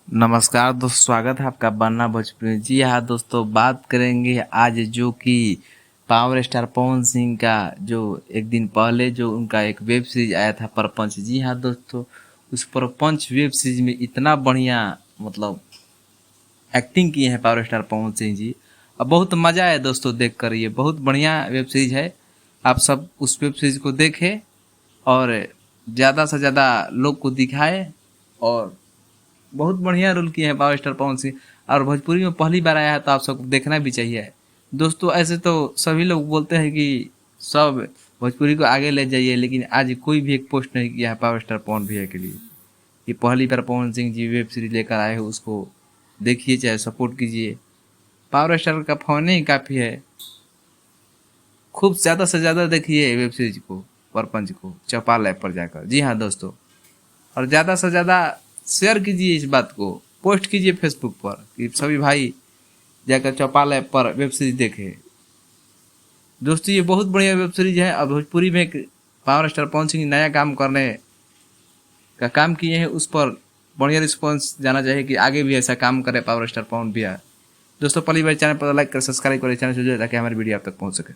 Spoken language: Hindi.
नमस्कार दोस्तों, स्वागत है आपका बन्ना भोजपुरी। जी हाँ दोस्तों, बात करेंगे आज जो कि पावर स्टार पवन सिंह का जो एक दिन पहले जो उनका एक वेब सीरीज आया था प्रपंच। जी हाँ दोस्तों, उस प्रपंच वेब सीरीज में इतना बढ़िया मतलब एक्टिंग किए हैं पावर स्टार पवन सिंह जी। और बहुत मज़ा आया दोस्तों देखकर। ये बहुत बढ़िया वेब सीरीज है। आप सब उस वेब सीरीज को देखें और ज़्यादा से ज़्यादा लोग को दिखाए। और बहुत बढ़िया रोल किए हैं पावर स्टार पवन सिंह। और भोजपुरी में पहली बार आया है तो आप सबको देखना भी चाहिए दोस्तों। ऐसे तो सभी लोग बोलते हैं कि सब भोजपुरी को आगे ले जाइए, लेकिन आज कोई भी एक पोस्ट नहीं किया है पावर स्टार पवन भैया के लिए। ये पहली बार पवन सिंह जी वेब सीरीज लेकर आए हो, उसको देखिए, चाहे सपोर्ट कीजिए। पावर स्टार का फैन ही काफ़ी है। खूब ज़्यादा से ज़्यादा देखिए वेब सीरीज को, प्रपंच को, चौपाल ऐप पर जाकर। जी हाँ दोस्तों, और ज़्यादा से ज़्यादा शेयर कीजिए इस बात को, पोस्ट कीजिए फेसबुक पर कि सभी भाई जाकर चौपाल ऐप पर वेब सीरीज देखें। दोस्तों ये बहुत बढ़िया वेब सीरीज है। और भोजपुरी में एक पावर स्टार पवन सिंह नया काम करने का काम किए हैं, उस पर बढ़िया रिस्पॉन्स जाना चाहिए कि आगे भी ऐसा काम करे पावर स्टार पवन भैया। दोस्तों पहली बार चैनल पर लाइक कर सब्सक्राइब करें, चैनल से जुड़े ताकि हमारी वीडियो आप तक पहुँच सके।